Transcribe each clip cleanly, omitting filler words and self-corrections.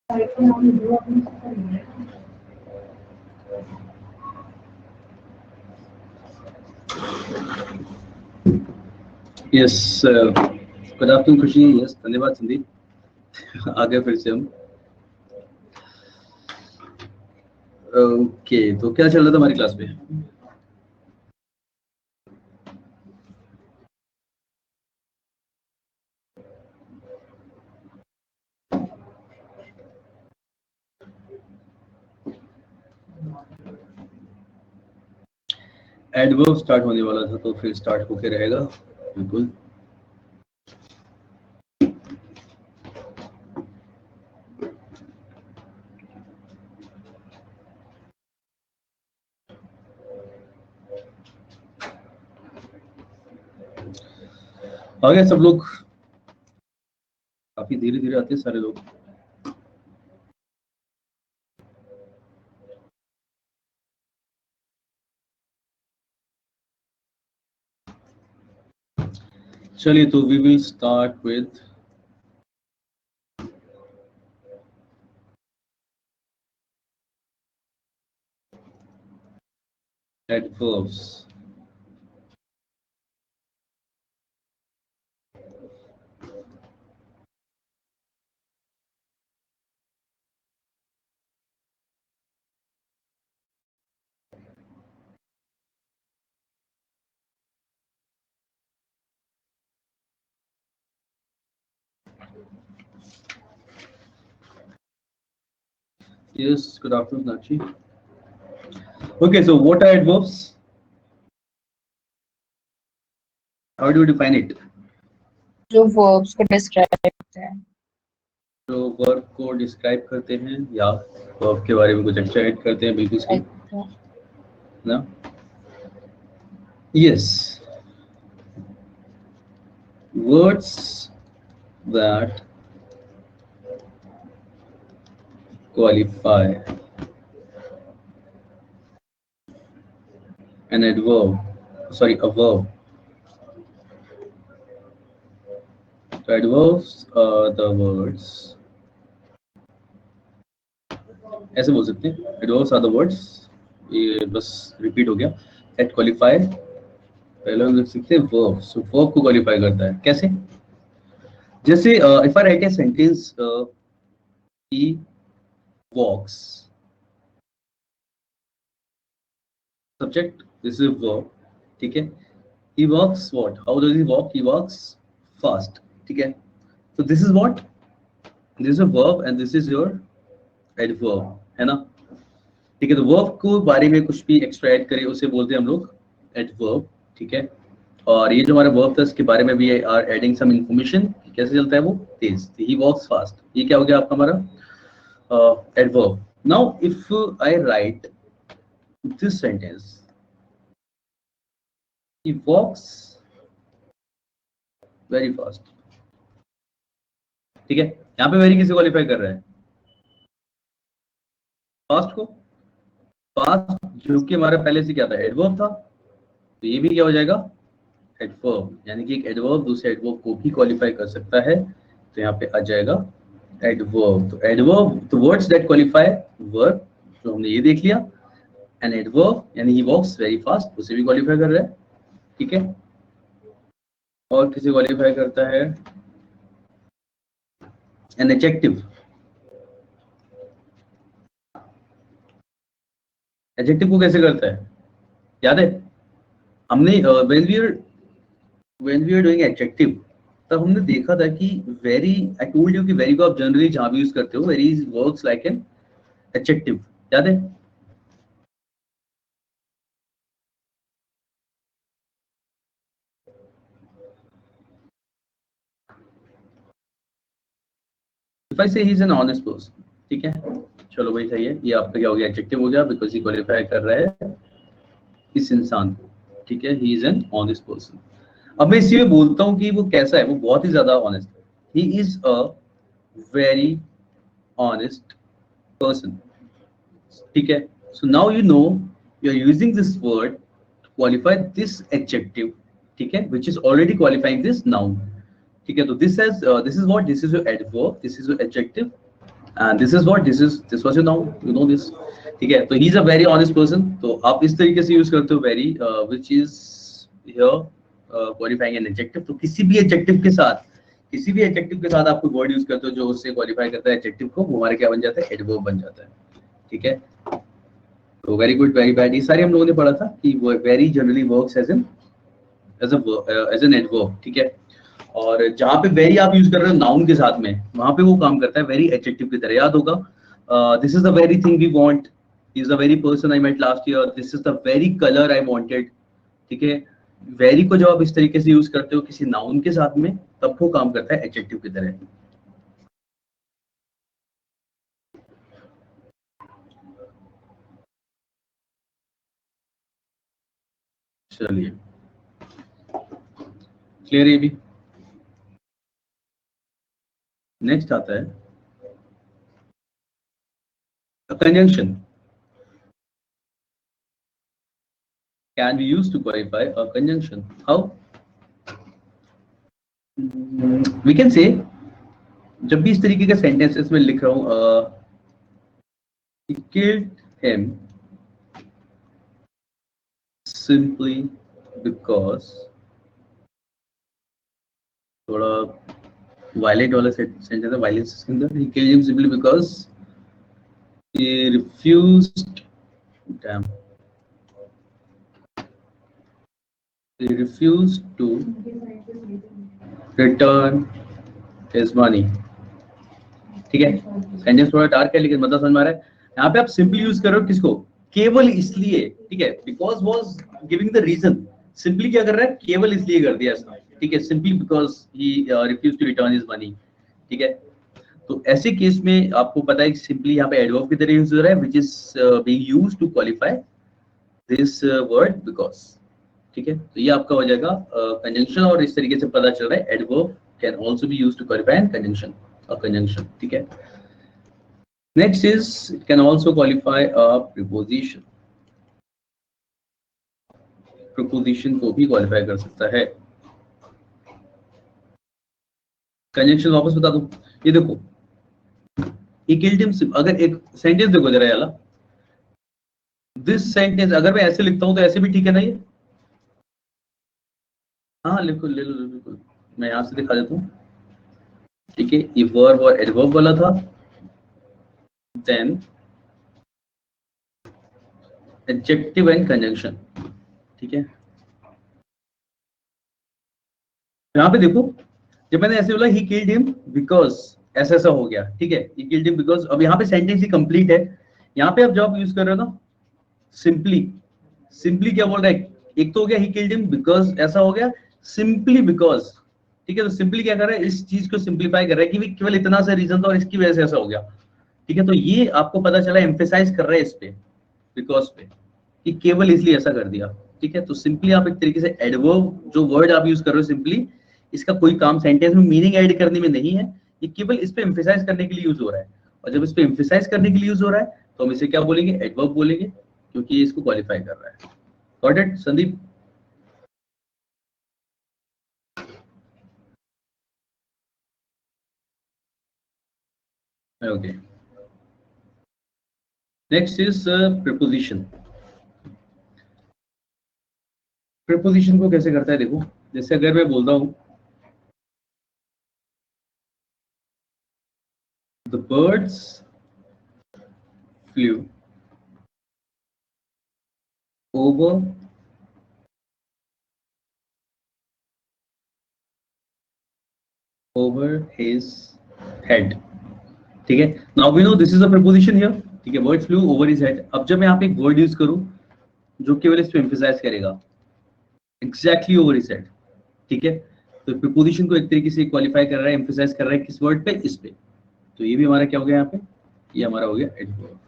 Yes, good afternoon खुशी। Yes, धन्यवाद संदीप। आगे फिर से हम ओके, तो क्या चल रहा था हमारी क्लास में? एडवर्ब स्टार्ट होने वाला था, तो फिर स्टार्ट होके रहेगा बिल्कुल। आ गए सब लोग? काफी धीरे धीरे आते हैं सारे लोग। चलिए, तो we will start with adverbs. Yes, good afternoon, Nakshi. Okay, so what are adverbs? How do you define it? जो verbs को describe करते हैं। जो वर्ब को डिस्क्राइब करते हैं या वर्ब के बारे में कुछ एक्स्ट्रा ऐड करते हैं, बिल्कुल सही ना? Yes, words that qualify an adverb, sorry, a verb. So adverbs are the words, ऐसे बोल सकते हैं, adverbs are the words, ये बस रिपीट हो गया, that qualify, पहले हम लिख सकते हैं verb, so verb को qualify करता है, कैसे? जैसे if I write a sentence, he walks, subject, this is a verb, ठीक है? He walks what? How does he walk? He walks fast, ठीक है? So this is what? This is a verb and this is your adverb, है ना? ठीक है, तो verb को बारे में कुछ भी एक्स्ट्रा ऐड करें उसे बोलते हैं हम लोग एडवर्ब, ठीक है? और ये जो हमारा वर्ब था इसके बारे में भी आर एडिंग सम इंफॉर्मेशन, कैसे चलता है वो तेज, ही वॉक्स फास्ट, ये क्या हो गया आपका हमारा adverb. Now if I write this sentence, he walks very fast, ठीक है? यहाँ पे वेरी किसे क्वालिफाई कर रहा है? फास्ट को। फास्ट जो कि हमारा पहले से क्या था, एडवर्ब था, तो ये भी क्या हो जाएगा, एडवर्ब, यानी कि एक एडवर्ब दूसरे एडवर्ब को भी क्वालिफाई कर सकता है, तो यहाँ पे आ जाएगा एडवर्ब। तो एडवर्ब, तो वर्ड्स दैट क्वालिफाई वर्ब, तो हमने ये देख लिया। एन एडवर्ब यानी ही वॉक्स वेरी फास्ट, उसे भी क्वालिफाई कर रहा है, ठीक है? और किसे क्वालिफाई करता है? An adjective. एडजेक्टिव को कैसे करता है, याद है? हमने when we are doing adjective, तब हमने देखा था कि वेरी, आई टोल्ड यू कि वेरी को आप जनरली जहां भी यूज करते हो, very works like an adjective, याद है? If I say he is an honest person, ठीक है, चलो भाई सही है, ये आपका क्या हो गया, एडजेक्टिव हो गया, बिकॉज ही क्वालिफाई कर रहा है इस इंसान को, ठीक है? He is an honest person. अब मैं इसी में बोलता हूँ कि वो कैसा है, वो बहुत ही ज्यादा ऑनेस्ट है, he is a very honest person, ठीक है? So now you know you are using this word to qualify this adjective, ठीक है, which is already qualifying this noun, ठीक है? तो this is what, this is your adverb, this is your adjective, and this is what this was your noun, you know this, ठीक है। तो he is a very honest person, तो आप इस तरीके से यूज करते हो very, which is here qualifying an adjective. तो किसी भी एडजेक्टिव के साथ, किसी भी एडजेक्टिव के साथ आप कोई वर्ड यूज करते हो जो उससे क्वालिफाई करता है एडजेक्टिव को, वो हमारे क्या बन जाता है, एडवर्ब बन जाता है, ठीक है। तो वेरी गुड, वेरी बैड, ये सारे हम लोगों ने पढ़ा था कि वो very generally works as an adverb, ठीक है। और जहाँ पे वेरी आप यूज कर रहे हो नाउन के साथ में, वहां पे वो काम करता है वेरी एडजेक्टिव की तरह, याद होगा। This is the very thing we want, is the very person I met last year, this is the very colour I wanted, ठीक है। वेरी को जब आप इस तरीके से यूज करते हो किसी नाउन के साथ में, तब वो काम करता है एडजेक्टिव की तरह। चलिए, क्लियर है भी। नेक्स्ट आता है conjunction, can be used to qualify a conjunction. How? We can say, जब भी इस तरीके का सेंटेंसेस में लिख रहा हूँ, he killed him simply because, थोड़ा वायलेंट वाला सेंटेंस है, वायलेंस के अंदर, he killed him simply because he refused, damn, he refused to return his money, ठीक है। सेंटेंस थोड़ा डार्क है लेकिन मतलब समझ में आ रहा है। यहाँ पे आप सिंपली यूज कर रहे हो किसको, केवल इसलिए, ठीक है, because was giving the reason. Simply क्या कर रहा है, केवल इसलिए कर दिया इसने, ठीक है, simply because he refuse to return his money, ठीक है। तो ऐसे केस में आपको पता है कि सिंपली यहाँ पे एडवर्ब की तरह यूज हो रहा है, which is being used to qualify this word because, ठीक है। तो ये आपका हो जाएगा कंजंक्शन, और इस तरीके से पता चल रहा है adverb can also be used to qualify an conjunction और कंजंक्शन, ठीक है। Next is, it can also qualify a preposition. Preposition को भी qualify कर सकता है। Conjunction वापस बता दूं, ये देखो, he killed him, अगर एक सेंटेंस देखो जरा याला, दिस सेंटेंस अगर मैं ऐसे लिखता हूं तो ऐसे भी ठीक है ना ये, हाँ लिखो, ले लो बिल्कुल, मैं यहाँ से दिखा देता हूँ, ठीक है। ये वर्ब और एडवर्ब वाला था, देन एडजेक्टिव एंड कंजंक्शन, ठीक है। यहाँ पे देखो, जब मैंने ऐसे बोला ही किल्ड हिम बिकॉज ऐसा ऐसा हो गया, ठीक है, ही किल्ड हिम बिकॉज, अब यहाँ पे सेंटेंस ही कंप्लीट है। यहाँ पे आप जब यूज कर रहे हो ना सिंपली, सिंपली क्या बोल रहा है, एक तो हो गया ही किल्ड हिम बिकॉज ऐसा हो गया, सिंपली बिकॉज, ठीक है। तो सिंपली क्या कर रहा है, इस चीज को सिंप्लीफाई कर रहा है कि भी केवल इतना सा रीजन था और इसकी वजह से ऐसा हो गया, ठीक है। तो ये आपको पता चला, एम्फेसाइज कर रहा है इस पे, बिकॉज पे, कि केवल इसलिए ऐसा कर दिया, ठीक है। तो सिंपली आप एक तरीके से एडवर्ब जो वर्ड आप यूज कर रहे हो सिंपली, इसका कोई काम सेंटेंस में मीनिंग ऐड करने में नहीं है, ये केवल इस पे एम्फेसाइज करने के लिए यूज हो रहा है। और जब इस पे एम्फेसाइज करने के लिए यूज हो रहा है तो हम इसे क्या बोलेंगे, एडवर्ब बोलेंगे, क्योंकि ये इसको क्वालिफाई कर रहा है। Got it Sandeep? Okay, next is preposition. Preposition को कैसे करता है देखो, जैसे अगर मैं बोलता हूँ the birds flew over over his head, ठीक है। Now we know this is a preposition here, ठीक है, word flew over his head. अब जब मैं यहाँ पे एक वर्ड यूज करूं जो केवल इस पे एम्फेसाइज करेगा, एग्जैक्टली ओवर हिज हेड, ठीक है। तो प्रीपोजिशन को एक तरीके से क्वालिफाई कर रहा है, एम्फेसाइज कर रहा है किस वर्ड पे, इस पे। तो ये भी हमारा क्या हो गया यहाँ पे, ये हमारा हो गया एडवर्ब,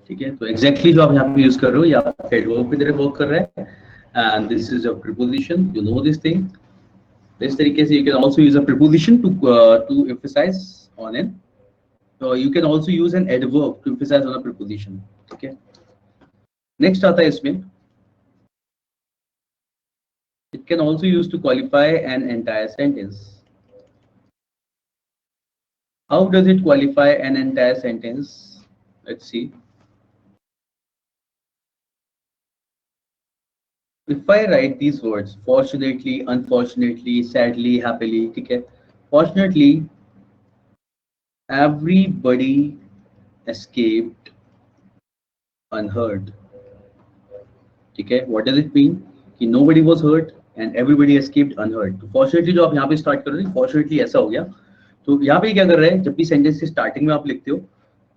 ठीक है। तो एग्जैक्टली जो आप यहाँ पे यूज कर रहे हो, ये आपका एडवर्ब की तरह वर्क कर रहा है, and this is a preposition, you know this thing. इस तरीके से you can also use a preposition to emphasize on an, you can also use an adverb to emphasize on a preposition, ठीक है। Next आता है इसमें, it can also use to qualify an entire sentence. How does it qualify an entire sentence? Let's see. If I write these words, fortunately, unfortunately, sadly, happily, okay? Fortunately, everybody escaped unhurt. Okay, what does it mean? कि nobody was hurt and everybody escaped unhurt. तो fortunately जो आप यहाँ पे start कर रहे हो, fortunately ऐसा हो गया. तो यहाँ पे क्या कर रहा है? जब भी sentence के starting में आप लिखते हो,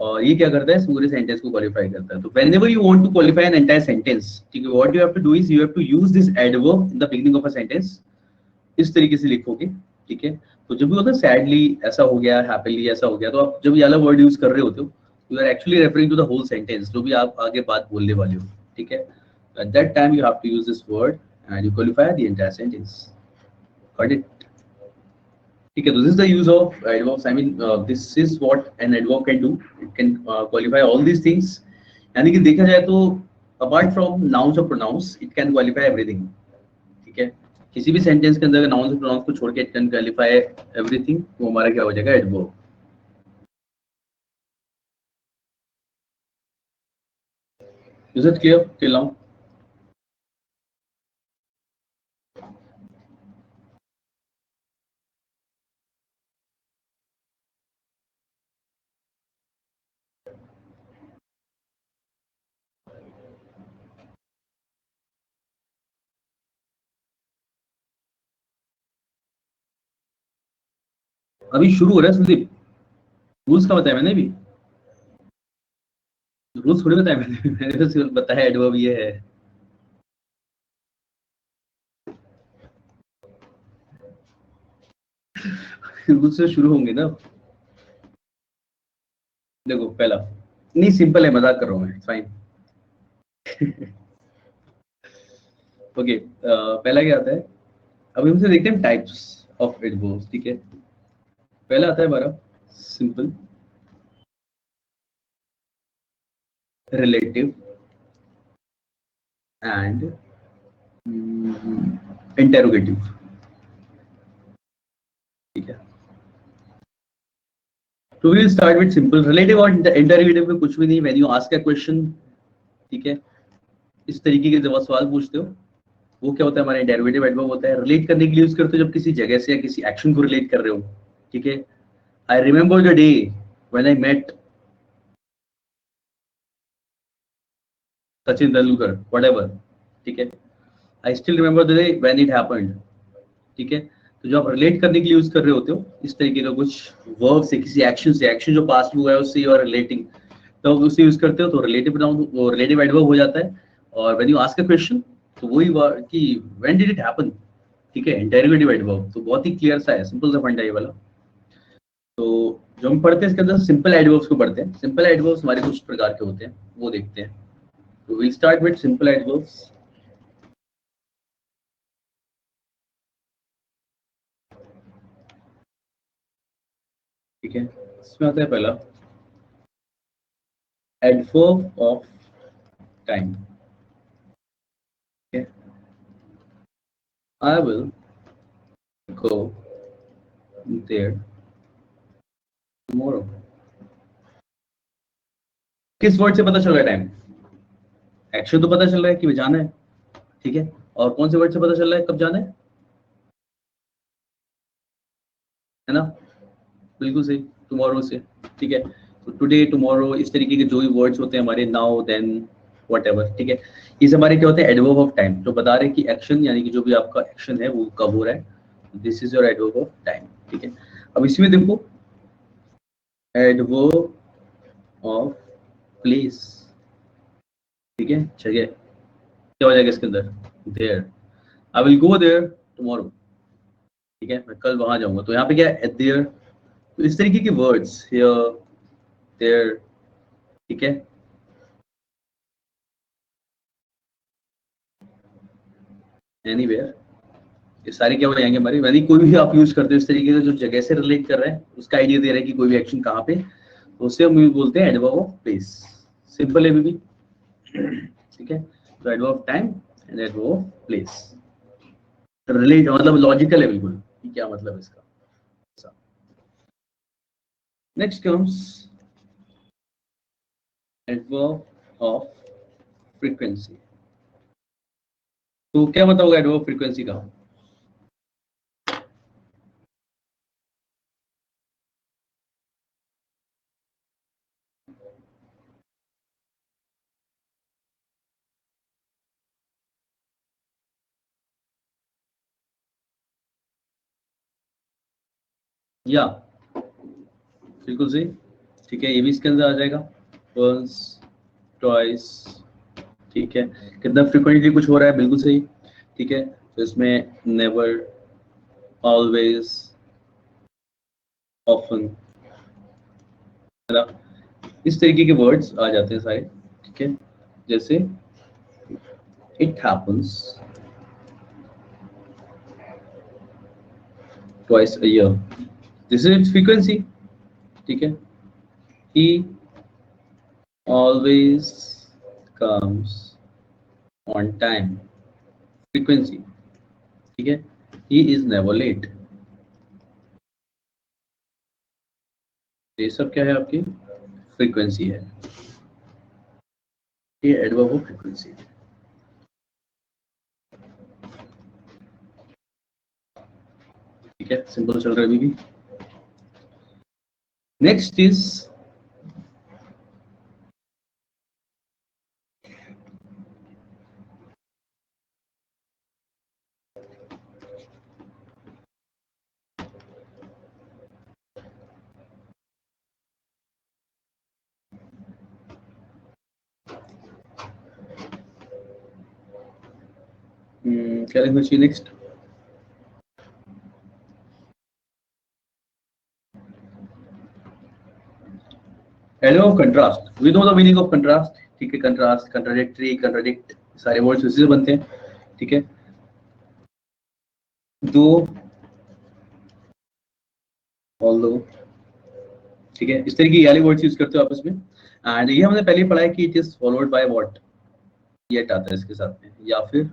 और ये क्या करता है? पूरे sentence को qualify करता है. तो whenever you want to qualify an entire sentence, ठीक है, what you have to do is you have to use this adverb in the beginning of a sentence. इस तरीके से लिखोगे, ठीक है. तो जब भी होता है सैडली ऐसा हो गया, हैप्पीली ऐसा हो गया, तो आप जब ये वाला वर्ड यूज कर रहे होते हो, you are actually referring to the whole sentence, जो भी आप आगे बात बोलने वाले हो, ठीक है. At that time you have to use this word and you qualify the entire sentence. Got it? ठीक है. तो this is the use of adverbs. I mean this is what an adverb can do. It can qualify all these things. यानी कि देखा जाए तो apart from nouns और pronouns, it can qualify everything. ठीक है. किसी भी सेंटेंस के अंदर नाउन और प्रोनाउंस को छोड़ के इट कैन क्वालिफाई एवरीथिंग, वो हमारा क्या हो जाएगा? Adverb. Is it clear till now? अभी शुरू हो रहा है संदीप. रूल्स का बताया मैंने भी. रूल्स थोड़ी बताया मैंने. मैंने तो सिर्फ बताया एडवर्ब ये है. रूल्स से शुरू होंगे ना. देखो पहला नहीं, सिंपल है, मजाक कर रहा हूँ मैं. फाइन. ओके. पहला क्या आता है? अभी हमसे देखते हैं टाइप्स ऑफ एडवर्ब्स. ठीक है. पहला आता है हमारा सिंपल, रिलेटिव एंड इंटेरोगेटिव. ठीक है. तो we will start with simple. Relative और इंटेरोगेटिव में कुछ भी नहीं. When you ask a question, ठीक है, इस तरीके के जब आप सवाल पूछते हो, वो क्या होता है? हमारा इंटेरोगेटिव एडवर्ब होता है. रिलेट करने के लिए यूज करते हो जब किसी जगह से या किसी एक्शन को रिलेट कर रहे हो. ठीक है. I remember the day when I met Sachin Tendulkar, whatever. ठीक है. I still remember the day when it happened. ठीक है. तो जो आप रिलेट करने के लिए यूज कर रहे होते हो, इस तरीके का कुछ वर्ब से, किसी एक्शन से, एक्शन जो पास्ट में हुआ है उससे यू आर रिलेटिंग, तो उसे यूज करते हो, तो रिलेटिव नाउन, वो रिलेटिव एडवर्ब हो जाता है. और when you ask a question, तो वही कि व्हेन डिड इट हैपन. ठीक है. इंटेरोगेटिव एडवर्ब तो बहुत ही क्लियर सा है, सिंपल सा फंडा ये वाला. तो जो हम पढ़ते हैं इसके अंदर सिंपल एडवर्ब्स को पढ़ते हैं. सिंपल एडवर्ब्स हमारे कुछ प्रकार के होते हैं, वो देखते हैं. तो we start with simple adverbs. ठीक है. इसमें आता है पहला adverb of time. Okay. I will go there tomorrow. किस वर्ड से पता चल रहा है टाइम? एक्शन तो पता चल रहा है कि जाना है. ठीक है. और कौन से वर्ड से पता चल रहा है कब जाना है ना? बिल्कुल सही, टुमारो से. ठीक है. तो टुडे, टुमारो, इस तरीके के जो भी वर्ड्स होते हैं हमारे, नाउ, देन, व्हाटएवर. ठीक है. ये हमारे क्या होते हैं? एडवर्ब ऑफ टाइम, जो बता रहे हैं कि एक्शन, यानी कि जो भी आपका एक्शन है वो कब हो रहा है. This is your adverb of time. ठीक है. अब इसमें देखो एडवर्ब ऑफ प्लेस. ठीक है. जगह क्या हो जाएगा इसके अंदर? There. I will go there tomorrow. ठीक है. मैं कल वहां जाऊंगा. तो यहाँ पे क्या है? देयर. तो इस तरीके के वर्ड्स, हियर, देयर. ठीक है. एनीवेयर, ये सारे क्या हो जाएंगे हमारे? यदि कोई भी आप यूज करते हो इस तरीके से जो जगह से रिलेट कर रहा है, उसका आइडिया दे रहा है कि कोई भी एक्शन कहाँ पे, तो उससे हम बोलते हैं एडवर्ब ऑफ प्लेस. सिंपल है बेबी. ठीक है. तो adverb of time and adverb of place. Relate मतलब लॉजिकल है बिल्कुल कि क्या मतलब इसका. Next comes adverb of frequency. तो क्या मतलब होगा adverb frequency का? या बिल्कुल सही, ठीक है, ये भी इसके अंदर आ जाएगा। once, twice, ठीक है, कितना फ्रिक्वेंटली कुछ हो रहा है, बिल्कुल सही, ठीक है। तो इसमें नेवर, ऑलवेज, ऑफन, इस तरीके के वर्ड्स आ जाते हैं सारे, ठीक है। जैसे it happens twice a year, this is it's frequency, ठीक है। ही always comes on time, frequency, ठीक है। ही इज नेवर लेट, ये सब क्या है आपकी फ्रीक्वेंसी है, ये एडवर्ब ऑफ फ्रीक्वेंसी है, ठीक है। सिंपल चल रहा है अभी भी। नेक्स्ट इज क्या लिखना चाहिए next? Adverb of contrast, we know the meaning of contrast, ठीक है। कंट्रास्ट, कंट्राडिक्टरी, कंट्राडिक्ट, सारे वर्ड्स उसी से बनते हैं, ठीक है। दो, ऑल्दो, ठीक है, इस तरीके के वाले वर्ड्स यूज करते हो आपस में। एंड ये हमने पहले ही पढ़ा है कि it is followed by what, yet आता है इसके साथ में, या फिर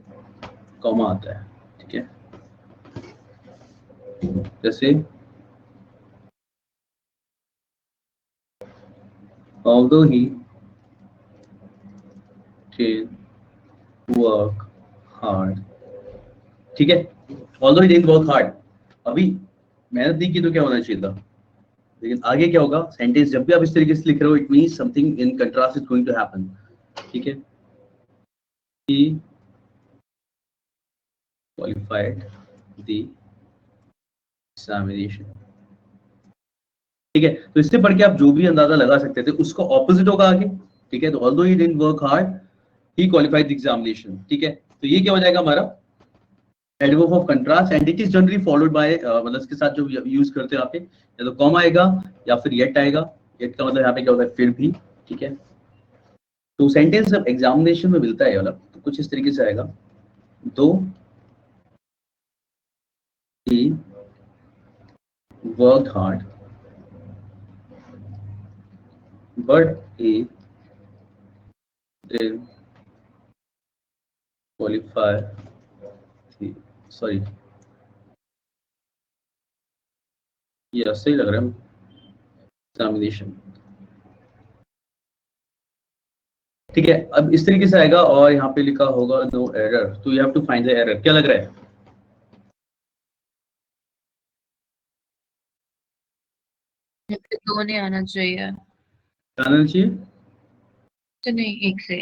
कॉमा आता है, ठीक है। जैसे although he did work hard, ठीक है। although he didn't work hard, अभी मेहनत नहीं की तो क्या होना चाहिए था, लेकिन आगे क्या होगा, सेंटेंस जब भी आप इस तरीके से लिख रहे हो, it means something in contrast is going to happen, ठीक है। he qualified the examination, ठीक है। तो इससे पढ़ के आप जो भी अंदाजा लगा सकते थे, उसका ऑपोजिट होगा आगे, ठीक है। तो although he didn't work hard, he qualified the examination, ठीक है। तो ये क्या हो जाएगा हमारा adverb of contrast, and it is generally followed by, मतलब इसके साथ जो यूज करते हैं आप, या तो कॉमा आएगा या फिर येट आएगा। येट का मतलब यहाँ पे क्या होता है, फिर भी, ठीक है। तो सेंटेंस जब एग्जामिनेशन में मिलता है वाला, तो कुछ इस तरीके से आएगा, दो he worked hard but he didn't qualify the, sorry, ये सही लग रहा है, एग्जामिनेशन, ठीक है। अब इस तरीके से आएगा, और यहाँ पे लिखा होगा नो एरर, तो you have to find the error. क्या लग रहा है, दो नहीं आना चाहिए, आना चाहिए, तो नहीं एक से।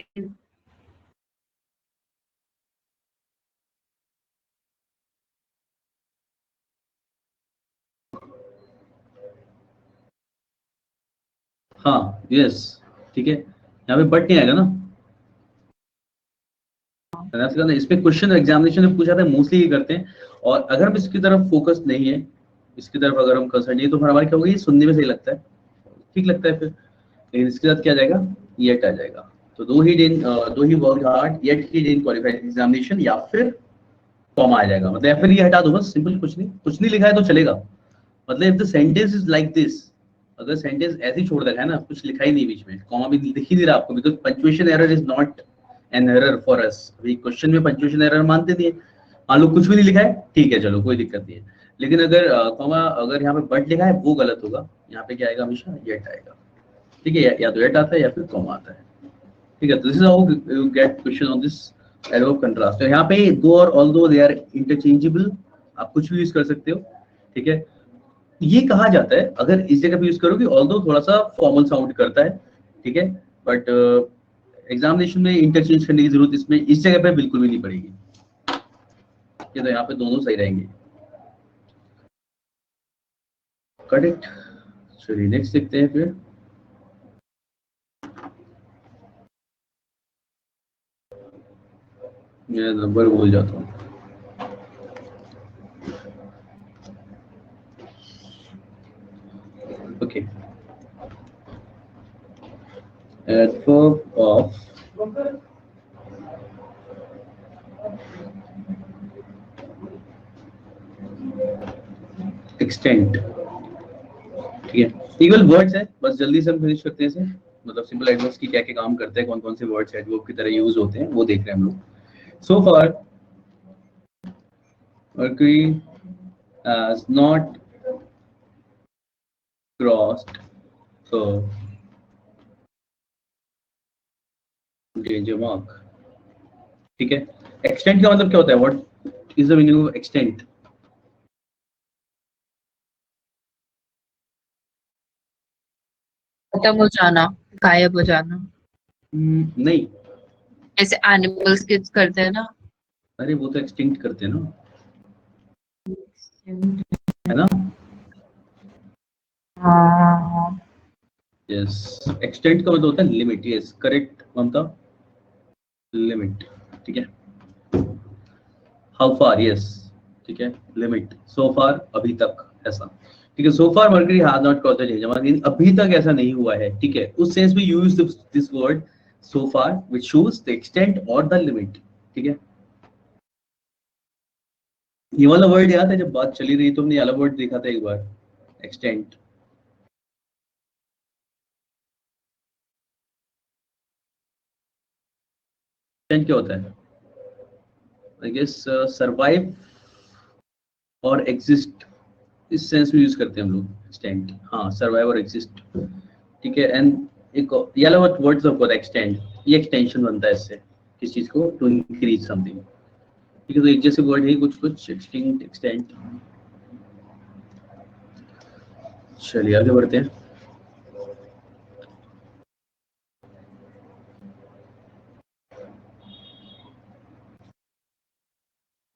हाँ यस, ठीक है। यहाँ पे बट नहीं आएगा ना, इसमें क्वेश्चन एग्जामिनेशन में पूछा था, मोस्टली ये करते हैं। और अगर हम इसकी तरफ फोकस नहीं है, इसकी तरफ अगर हम कंसर्न नहीं है, तो फिर हमारा क्या होगा, ये सुनने में सही लगता है, ठीक लगता है फिर, लेकिन इसके साथ क्या आ जाएगा, येट आ जाएगा। तो though he work hard yet he didn't qualify examination, या फिर कॉमा आ जाएगा, मतलब या फिर ये हटा दो बस, सिंपल, कुछ नहीं लिखा है तो चलेगा। मतलब if the sentence is like this, अगर सेंटेंस ऐसे ही छोड़ रखा है ना, कुछ लिखा ही नहीं बीच में, कॉमा भी दिख ही नहीं रहा आपको, because punctuation error is not an error for us. अभी क्वेश्चन में पंक्चुएशन एरर मानते नहीं है, मान लो कुछ भी नहीं लिखा है, ठीक है चलो कोई दिक्कत नहीं है। लेकिन अगर कॉमा अगर यहाँ पे बट लिखा है वो गलत होगा, यहाँ पे क्या आएगा, हमेशा येट आएगा, ठीक है, या तो येट आता है या फिर कॉमा आता है, ठीक है। This is how you get question on this adverb contrast. यहाँ पे दो और ऑल्दो दे आर इंटरचेंजेबल, आप कुछ भी यूज कर सकते हो, ठीक है। ये कहा जाता है अगर इस जगह पे यूज करोगे, ऑल्दो थोड़ा सा फॉर्मल साउंड करता है, ठीक है, बट एग्जामिनेशन में इंटरचेंज करने की जरूरत इसमें इस जगह पे बिल्कुल भी नहीं पड़ेगी, ये तो यहाँ पे दोनों सही रहेंगे। करेक्ट। चलिए नेक्स्ट देखते हैं फिर। मैं नंबर भूल जाता हूँ। ओके, adverb of extent, ठीक है। केवल वर्ड्स है, बस जल्दी से हम फिनिश करते हैं इसे, मतलब सिंपल एडवर्ब्स की क्या क्या काम करते हैं, कौन कौन से वर्ड्स एडवर्ब की तरह यूज होते हैं वो देख रहे हैं हम लोग। सो फार Mercury has not crossed the danger mark, ठीक है। एक्सटेंट का मतलब क्या होता है, what is the meaning of extent? खत्म हो जाना, गायब हो जाना, नहीं, ऐसे एनिमल्स किड्स करते हैं ना। अरे वो तो एक्सटिंक्ट करते हैं ना, है ना। हाँ, यस, एक्सटेंट का मतलब होता है लिमिट, यस करेक्ट ममता, लिमिट, ठीक है। हाउ फार, यस, ठीक है, लिमिट, सो फार अभी तक, ऐसा, ठीक है। So far mercury has not crossed the danger mark, अभी तक ऐसा नहीं हुआ है, ठीक है। उस सेंस में use this word so far which shows the extent और द लिमिट, ठीक है। ये वाला वर्ड याद है जब बात चली रही तो हमने ये वाला वर्ड देखा था एक बार, एक्सटेंट। एक्सटेंट क्या होता है? आई गेस सरवाइव और एग्जिस्ट, इस सेंस में यूज करते हैं हम लोग एक्सटेंड, हाँ सरवाइव और एग्जिस्ट, ठीक है। एंड एक ये वाला वर्ड्स ऑफ गॉड एक्सटेंड, ये एक्सटेंशन बनता है इससे किस चीज को, टू इंक्रीज समथिंग, ठीक है। तो एक जैसे वर्ड है कुछ कुछ, एक्सटिंक्ट, एक्सटेंड। चलिए आगे बढ़ते हैं।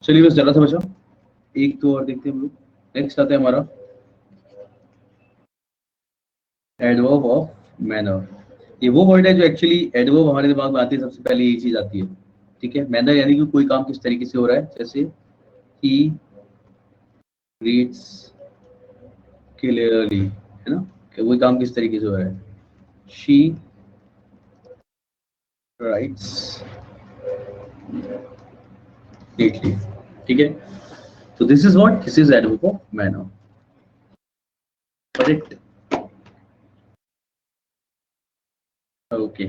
चलिए बस जरा सा बचा, एक तो और देखते हैं हम लोग। नेक्स्ट आता है हमारा एडवर्ब ऑफ मैनर। ये वो वर्ड है जो एक्चुअली एडवर्ब हमारे दिमाग में आती है सबसे पहले यही चीज आती है, ठीक है। मैनर यानी कि कोई काम किस तरीके से हो रहा है, जैसे ही रीड्स क्लियरली, है ना, कि कोई काम किस तरीके से हो रहा है। शी राइट्स नीटली, ठीक है। तो this is what, this is adverb of manner, correct. Okay,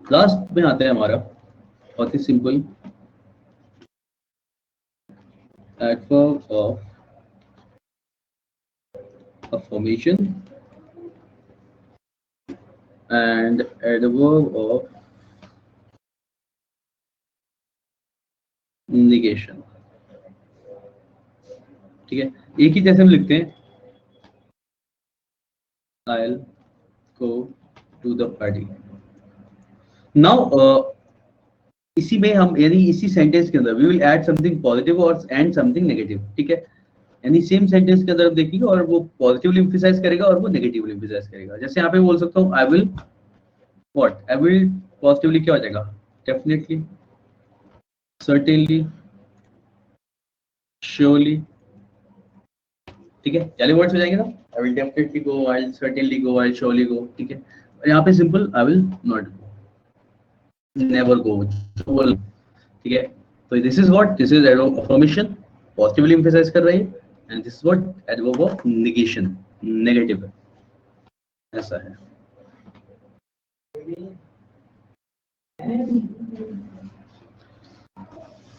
last में आता है हमारा बहुत ही simple adverb of affirmation and adverb of negation, ठीक है। एक ही जैसे हम लिखते हैं, I'll go to the party now, इसी में हम यानी इसी सेंटेंस के अंदर we will add something positive और एंड समथिंग नेगेटिव, ठीक है। यानी सेम सेंटेंस के अंदर हम देखेंगे और वो पॉजिटिवली एम्फसाइज करेगा और वो नेगेटिवली एम्फसाइज करेगा। जैसे यहाँ पे बोल सकता हूँ I will what, I will positively क्या हो जाएगा, डेफिनेटली, सर्टेनली, श्योरली, ठीक है। पहले वर्ड्स हो जाएंगे ना, I will definitely go, I will certainly go, I will surely go, ठीक है। और यहाँ पे simple I will not go, never go, ठीक है। तो this is what, this is affirmation, positively emphasize कर रही है, and this is what adverb of negation, negative है, ऐसा है।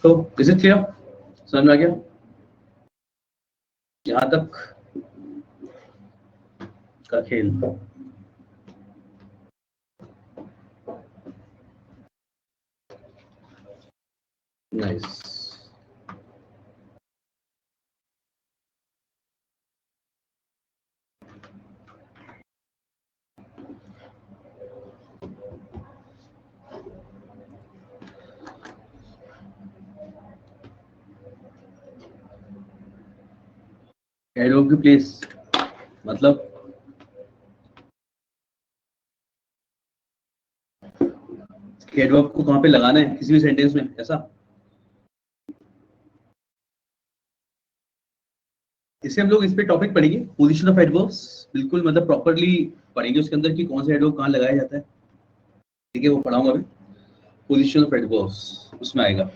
तो इज इट क्लियर, समझ में आ गया? यहाँ तक का खेल। नाइस। एडवर्ब की प्लेस मतलब एडवर्ब को कहाँ पे लगाना है किसी भी सेंटेंस में, ऐसा। इससे हम लोग इस पे टॉपिक पढ़ेंगे, पोजीशन ऑफ एडवर्ब्स, बिल्कुल मतलब प्रॉपरली पढ़ेंगे उसके अंदर कि कौन सा एडवर्ब कहाँ लगाया जाता है। ठीक है, वो पढ़ाऊंगा अभी। पोजीशन ऑफ एडवर्ब्स उसमें आएगा।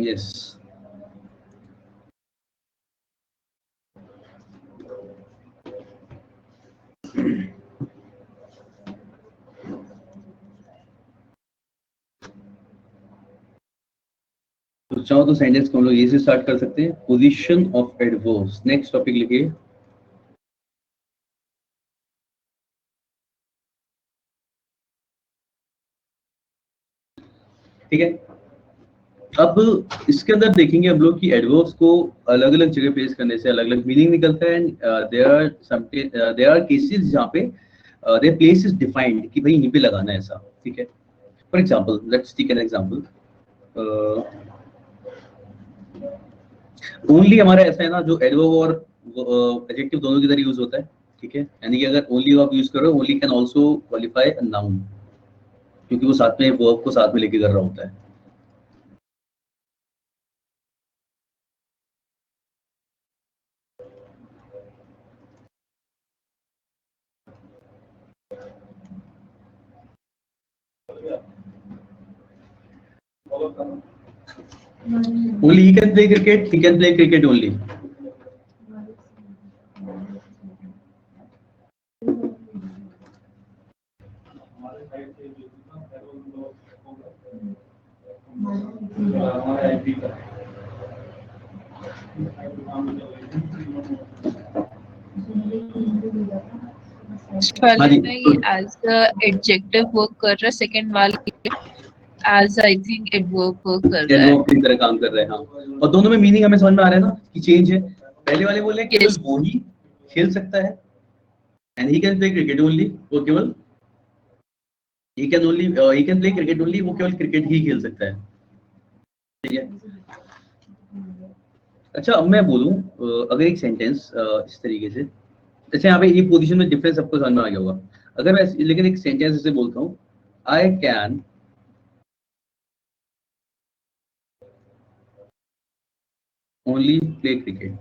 यस। तो चाहो तो सेंटेंस को हम लोग ये से स्टार्ट कर सकते हैं, position of adverbs. Next topic लिखिए। ठीक है, अब इसके अंदर देखेंगे हम लोग कि एडवर्ब्स को अलग अलग जगह प्लेस करने से अलग अलग मीनिंग निकलता है। एंड देयर आर केसेस जहाँ पे देयर प्लेस इज डिफाइंड कि भाई यहीं पे लगाना है ऐसा। ठीक है, for example let's take an example. Only हमारा ऐसा है ना, जो एडवर्ब और एडजेक्टिव दोनों की तरह यूज होता है। ठीक है, यानी कि अगर ओनली आप यूज करो, only can also qualify a noun, क्योंकि वो साथ में वर्ब को साथ में लेके कर रहा होता है। Only he can play cricket. He can play cricket only. First हाँ वाले जी, में ये एज एडजेक्टिव वर्क कर रहा है, सेकंड वाले as I think adverb work कर रहा है। एडवर्ब की तरह काम कर रहे हैं। हाँ, और दोनों में मीनिंग हमें समझ में आ रहा है ना कि चेंज है। पहले वाले बोले केवल यस। वो ही खेल सकता है, and he can play cricket only. वो केवल he can play cricket only, वो केवल क्रिकेट ही खेल सकता है। ठीक है। अच्छा, अब मैं बोलूं अगर एक सेंटेंस इस तरीके से, जैसे यहाँ पे ये पोजीशन में डिफरेंस सबको समझ में आ गया होगा। अगर मैं लेकिन एक सेंटेंस ऐसे बोलता हूँ, आई can only play cricket.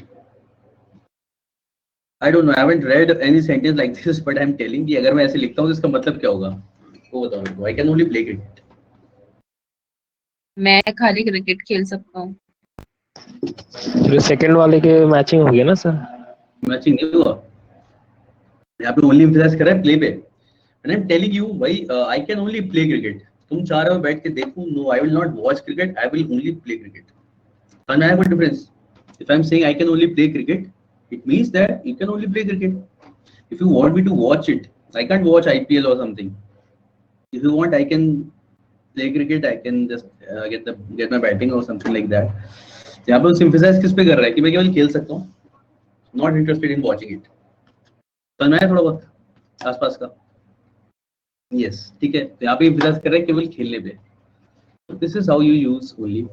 I don't know, I haven't red any sentence like this, but I am telling कि अगर मैं ऐसे लिखता हूँ तो इसका मतलब क्या होगा, वो बताओ मेरे को। आई कैन ओनली प्ले क्रिकेट। मैं खाली क्रिकेट खेल सकता हूँ। फिर सेकंड वाले के मैचिंग हो गया ना सर। मैचिंग नहीं हुआ, यहाँ पे ओनली एम्फसाइज कर रहा है प्ले पे। And I am telling you भाई, I can only play cricket. तुम चाह रहे हो बैठ के देखूं, no I will not watch cricket, I will only play cricket. समझ में आया कोई difference? If I am saying I can only play cricket, it means that you can only play cricket. If you want me to watch it, I can't watch IPL or something. If you want, I can play cricket. I can just get my batting or something like that. यहाँ पे synthesise किस पे कर रहा है कि मैं केवल खेल सकता हूँ, not interested in watching it. समझ में आया थोड़ा बहुत आसपास का? यस, ठीक है। तो यहाँ पे इंतजार कर रहे हैं केवल खेलने पे। This is how you use only.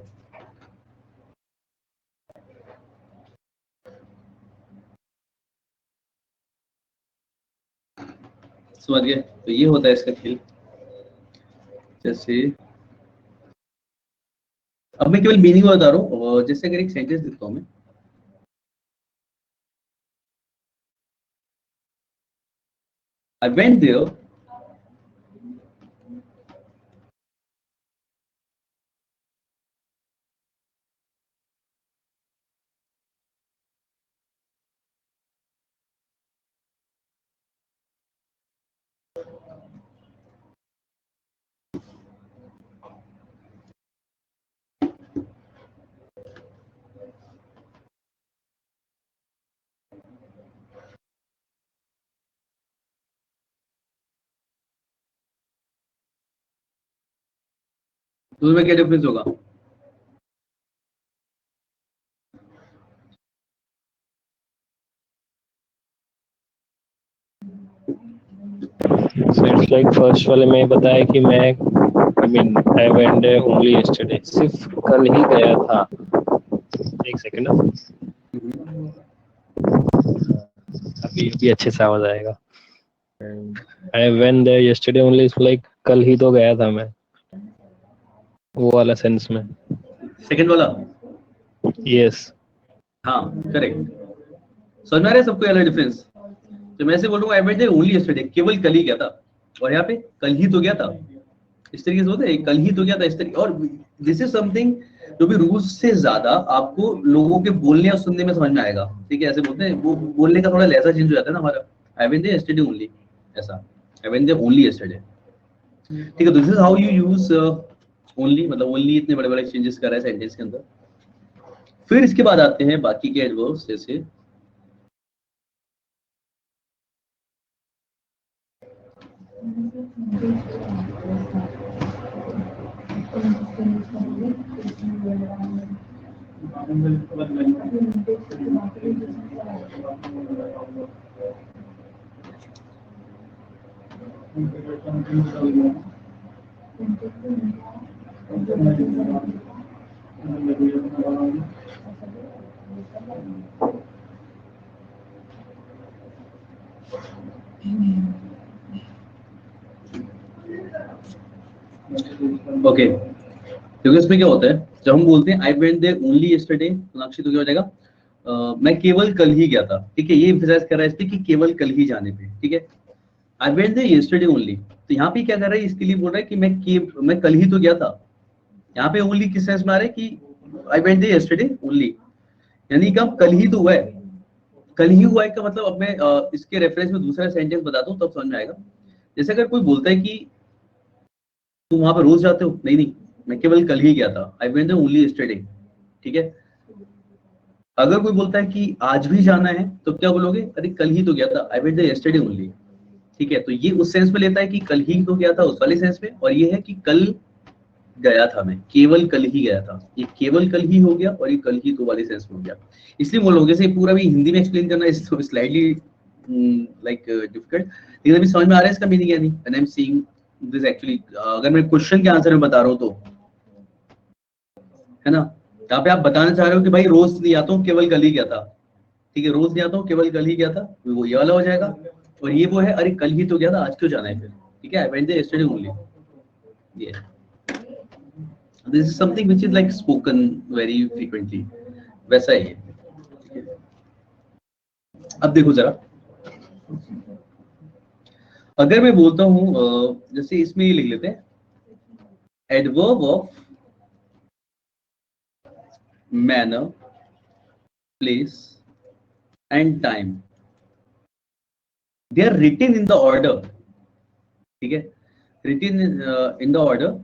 समझ गए? तो ये होता है इसका खेल। जैसे अब मैं केवल मीनिंग बता रहा हूँ। जैसे अगर एक सेंटेंस लिखता हूँ मैं, आई वेंट देयर दोनों में क्या डिफरेंस होगा? So it's like first वाले में बताया कि मैं I went there only yesterday. सिर्फ कल ही गया था. एक सेकंड ना. अभी भी अच्छे से आवाज आएगा. I went there yesterday only is like कल ही तो गया था मैं. वो वाला सेंस में. सेकंड वाला? Yes. हाँ करेक्ट. समझ में आ रहा है सबको अलग डिफरेंस? तो मैं ऐसे बोल रहा हूँ I went there only yesterday, केवल कल ही गया था, और यहाँ पे कल ही तो गया था, इस तरीके से होता है, कल ही तो गया था इस तरीके. और दिस इज समथिंग जो भी रूल्स से ज्यादा आपको लोगों के बोलने और सुनने में समझ में आएगा. ठीक है, ऐसे बोलते हैं, वो बोलने का थोड़ा लहजा चेंज हो जाता है ना हमारा. I went there yesterday only, ऐसा I went there only yesterday. ठीक है, this is how you use only, मतलब ओनली इतने बड़े बड़े चेंजेस कर रहा है सेंटेंस के अंदर. फिर इसके बाद आते हैं बाकी के एडवर्ब्स, जैसे ओके. क्योंकि इसमें क्या होता है, जब हम बोलते हैं I went there only yesterday, Sonakshi तो क्या हो जाएगा, मैं केवल कल ही गया था. ठीक है, ये एम्फसाइज कर रहा है इस पे कि केवल कल ही जाने पे. ठीक है, I went there yesterday only, तो यहाँ पे क्या कर रहा है, इसके लिए बोल रहा है कि मैं कल ही तो गया था. यहाँ पे ओनली किस सेंस में आ रहा है कि I went there yesterday only, यानी कि अब कल ही तो हुआ है. कल ही हुआ है का मतलब, अब मैं इसके रेफरेंस में दूसरा सेंटेंस बताता हूँ तब समझ में आएगा. जैसे अगर कोई बोलता है कि तुम वहां पर रोज जाते हो, नहीं नहीं, मैं केवल कल ही गया था, I went there only yesterday. ठीक है, अगर कोई बोलता है कि आज भी जाना है, तो क्या बोलोगे, अरे कल ही तो गया था, I went there yesterday only. ठीक है, तो ये उस सेंस में लेता है कि कल ही तो गया था, उस वाले सेंस में, और ये है कि कल गया था, मैं केवल कल ही गया था. ये केवल कल ही हो गया और ये कल ही तो वाले सेंस में हो गया. इसलिए बोल रहा हूँ, जैसे पूरा भी हिंदी में एक्सप्लेन करना इज स्लाइटली लाइक डिफिकल्ट, लेकिन अभी समझ में आ रहा है इसका मीनिंग या नहीं. When I am seeing this actually, अगर मैं क्वेश्चन के आंसर में बता रहा हूँ तो, है ना, यहाँ पे आप बताना चाह रहे हो कि भाई रोज नहीं आता हूँ, केवल कल ही गया था. ठीक है, रोज नहीं आता हूँ, केवल कल ही गया था, वो ये वाला हो जाएगा. और ये वो है, अरे कल ही तो गया था, आज क्यों जाना है फिर. ठीक है, I went there yesterday only. ये this is something which is like spoken very frequently, वैसा ही है. अब देखो जरा, अगर मैं बोलता हूँ जैसे इसमें ये लिख लेते हैं, adverb of manner, place and time, they are written in the order. ठीक है, written in the order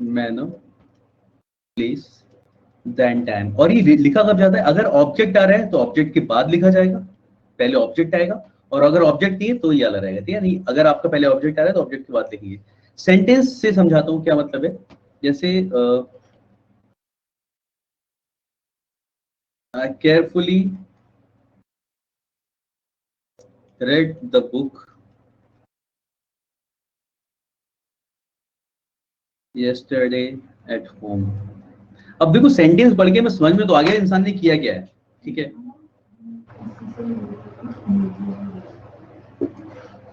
manner, place then time. और ये लिखा कब जाता है, अगर ऑब्जेक्ट आ रहा है तो ऑब्जेक्ट के बाद लिखा जाएगा, पहले ऑब्जेक्ट आएगा, और अगर ऑब्जेक्ट नहीं है तो ये वाला रहेगा. ठीक है, नहीं, अगर आपका पहले ऑब्जेक्ट आ रहा है तो ऑब्जेक्ट के बाद लिखेंगे. सेंटेंस से समझाता हूँ क्या मतलब है. जैसे carefully read the book yesterday at home. अब देखो, सेंटेंस पढ़ के मैं समझ में तो आ गया इंसान ने किया क्या है. ठीक है,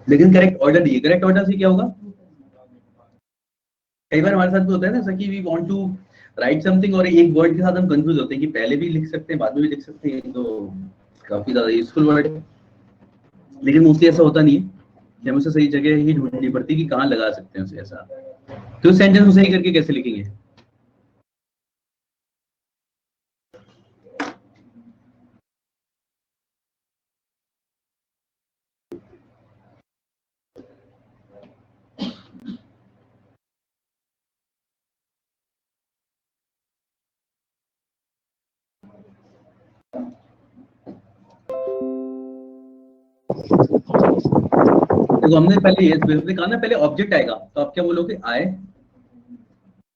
लेकिन करेक्ट ऑर्डर नहीं है. करेक्ट ऑर्डर से क्या होगा, कई बार हमारे साथ भी होता है ना, जैसा कि we want to write something और एक वर्ड के साथ हम कंफ्यूज होते हैं कि पहले भी लिख सकते हैं, बाद में भी लिख सकते हैं, तो काफी ज्यादा यूजफुल वर्ड है. लेकिन मोस्टली ऐसा होता नहीं है, हमें उसे सही जगह ही ढूंढनी पड़ती है कि कहाँ लगा सकते हैं उसे. ऐसा तो सेंटेंस को सही करके कैसे लिखेंगे. देखो हमने पहले ये स्पेसिफिक कहा ना, पहले ऑब्जेक्ट आएगा तो आप क्या बोलोगे, I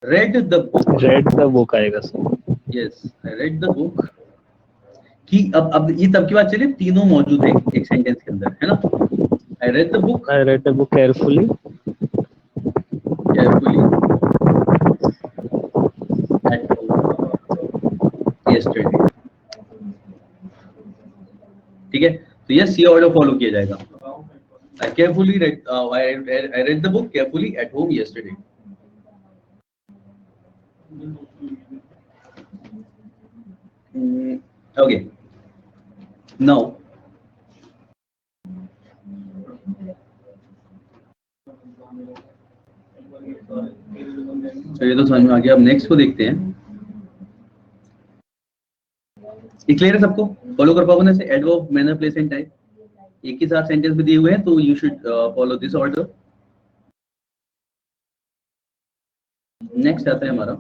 read the book. Read the book आएगा sir. Yes, I read the book. कि अब ये तब की बात चलिए, तीनों मौजूद है एक सेंटेंस के अंदर, है ना। आई read the book I read the book carefully carefully at home yesterday। ठीक है, तो यस ये ऑर्डर फॉलो किया जाएगा। I carefully read I read the book carefully at home yesterday। Okay, now तो ये तो समझ में आ गया। अब नेक्स्ट को देखते हैं। ये क्लियर है सबको? फॉलो कर पाओगे ना से adverb, manner, place and type, एक ही साथ सेंटेंस में दिए हुए हैं, तो you should follow this order. Next आता है हमारा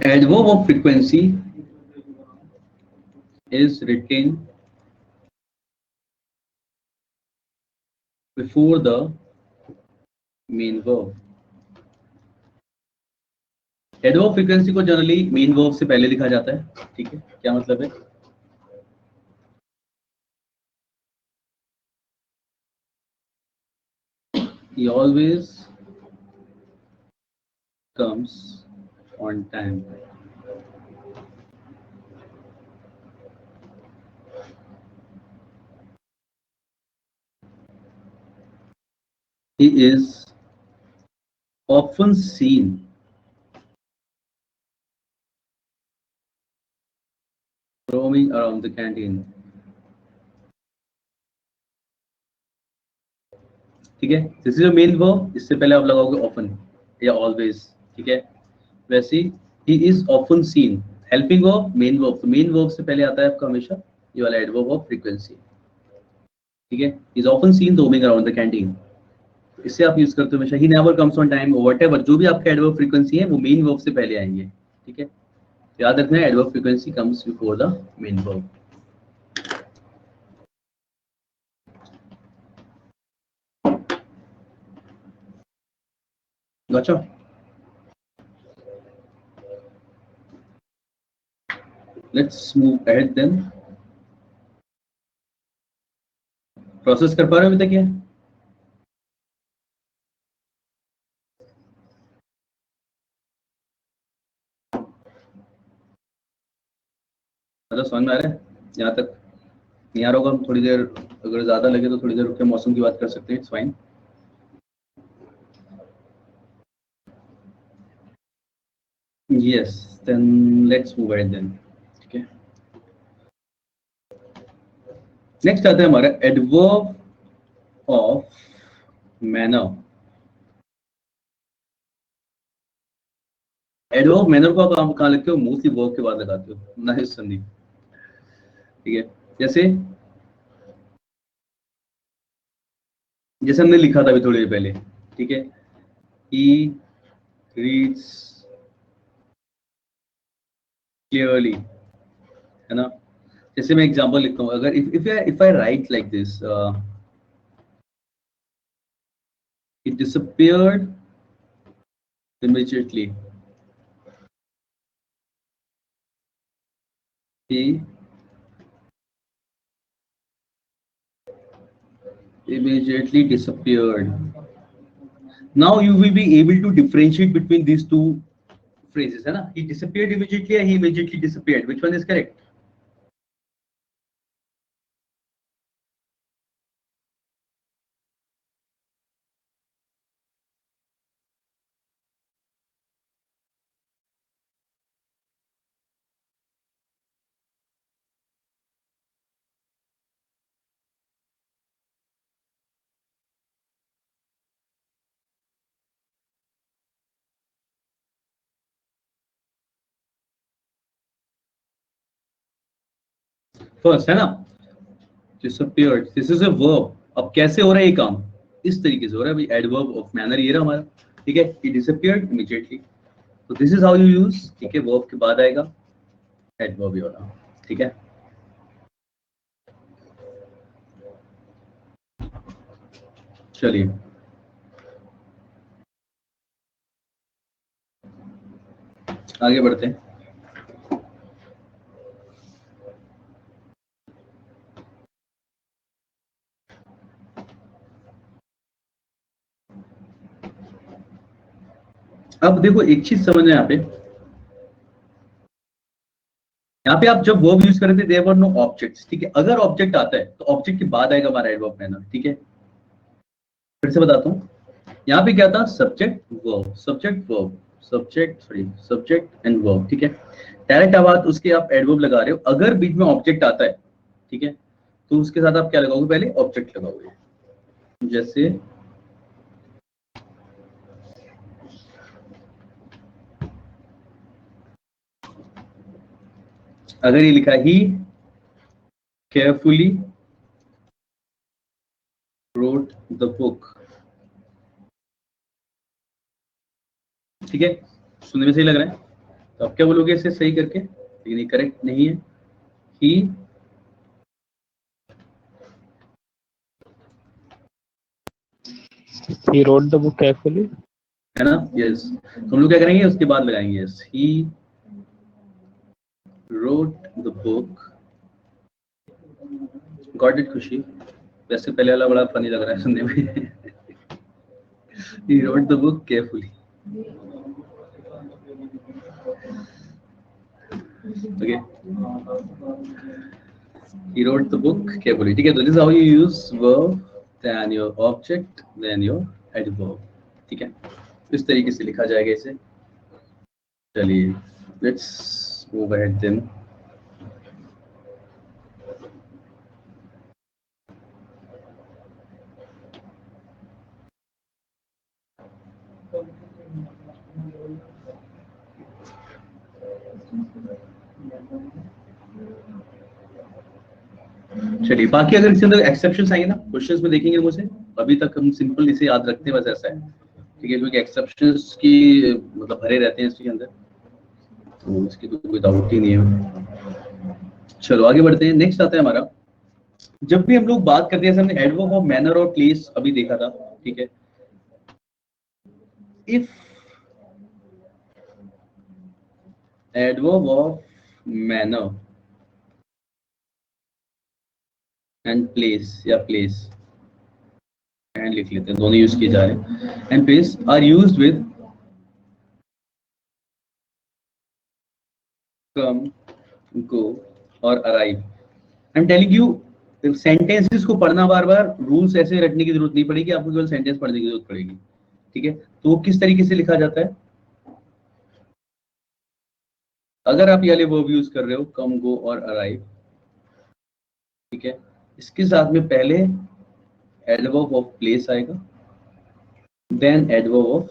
adverb of frequency is written before the main verb। adverb of frequency को जनरली मेन वर्ब से पहले लिखा जाता है। ठीक है, क्या मतलब है? He always comes on time। He is often seen roaming around the canteen। ठीक है, दिस इज मेन वर्ब, इससे पहले आप लगाओगे ऑफन या ऑलवेज। ठीक है, वैसे he is often seen, helping verb, main verb, तो मेन वर्ब से पहले आता है आपका हमेशा ये वाला एडवर्ब ऑफ फ्रीक्वेंसी। ठीक है, is often seen roaming around the canteen, इससे आप यूज करते हो हमेशा। He never comes on time, whatever जो भी आपका एडवर्ब फ्रीक्वेंसी है वो मेन वर्ब से पहले आएंगे। ठीक है, याद रखना है adverb frequency comes before the main verb. Gotcha? Let's move ahead then. Process कर पा रहे हो अभी तक? ये मतलब समझ में आ रहा है? यहाँ तक नहीं आ रहा होगा, हम थोड़ी देर, अगर ज्यादा लगे तो थोड़ी देर रुक के मौसम की बात कर सकते हैं, it's fine. Yes, then let's move ahead then. ठीक है, नेक्स्ट आता है हमारा adverb of manner. Adverb manner को आप कहाँ लिखते हो? मोस्टली वर्ब के बाद लगाते हो, नाइस संदीप। ठीक है, जैसे जैसे हमने लिखा था अभी थोड़ी देर पहले। ठीक है, he reads clearly, है ना। जैसे मैं एग्जांपल लिखता हूँ, अगर if I write like this, it disappeared immediately। He immediately disappeared। Now you will be able to differentiate between these two phrases, है ना। He disappeared immediately and he immediately disappeared, which one is correct? First, है ना, disappeared, this is a verb। अब कैसे हो रहा है ये काम? इस तरीके से हो रहा है भाई, एडवर्ब ऑफ मैनर ये रहा हमारा। ठीक है, he disappeared immediately, तो this is how you use. ठीक है, वर्ब के बाद आएगा एडवर्ब ही होगा, ठीक है। चलिए आगे बढ़ते हैं। अब देखो एक चीज समझना यहाँ पे आप जब वर्ब यूज कर रहे थे देयर वर नो ऑब्जेक्ट्स, ठीक है। अगर ऑब्जेक्ट आता है तो ऑब्जेक्ट के बाद आएगा हमारा एडवर्ब मैनर, ठीक है। फिर से बताता हूँ, यहाँ पे क्या था, subject verb, subject verb, subject and verb, ठीक है। डायरेक्ट आवाज उसके आप एडवर्ब लगा रहे हो, अगर बीच में ऑब्जेक्ट आता है, ठीक है, तो उसके साथ आप क्या लगाओगे, पहले ऑब्जेक्ट लगाओगे। जैसे अगर ये लिखा ही केयरफुली wrote the book, ठीक है, सुनने में सही लग रहा है, तो आप क्या बोलोगे इसे सही करके, लेकिन ये करेक्ट नहीं है। He wrote the book carefully. है ना, यस। तो हम लोग क्या करेंगे, उसके बाद लगाएंगे yes, he wrote the book, got it खुशी। वैसे पहले वाला बड़ा फनी लग रहा है सुनने में। he wrote the book carefully, okay, he wrote the book carefully, ठीक है। तो this is how you use verb, then your object, then your adverb, ठीक है। इस तरीके से लिखा जाएगा इसे। चलिए लेट्स मूव अहेड देन। चलिए बाकी अगर इसके अंदर एक्सेप्शंस आएंगे ना, क्वेश्चंस में देखेंगे मुझे, अभी तक हम सिंपल इसे याद रखते हैं, बस ऐसा है, ठीक है, क्योंकि एक्सेप्शंस की मतलब भरे रहते हैं इसके अंदर, तो इसकी तो कोई डाउट ही नहीं है। चलो आगे बढ़ते हैं। नेक्स्ट आता है हमारा, जब भी हम लोग बात करते हैं, हमने एडवर्ब ऑफ मैनर और प्लेस अभी देखा था, ठीक है। If adverb of manner and place, या प्लेस एंड लिख लेते हैं, दोनों यूज किए जा रहे हैं, and place are used with come, go or arrive. I am telling you, sentences को पढ़ना बार बार, रूल्स ऐसे रटने की जरूरत नहीं पड़ेगी आपको, केवल सेंटेंस पढ़ने की जरूरत पड़ेगी, ठीक है। तो वो किस तरीके से लिखा जाता है, अगर आप ये वाले वर्ब यूज कर रहे हो, कम, गो और अराइव, ठीक है, इसके साथ में पहले एडवर्ब ऑफ प्लेस आएगा, देन एडवर्ब ऑफ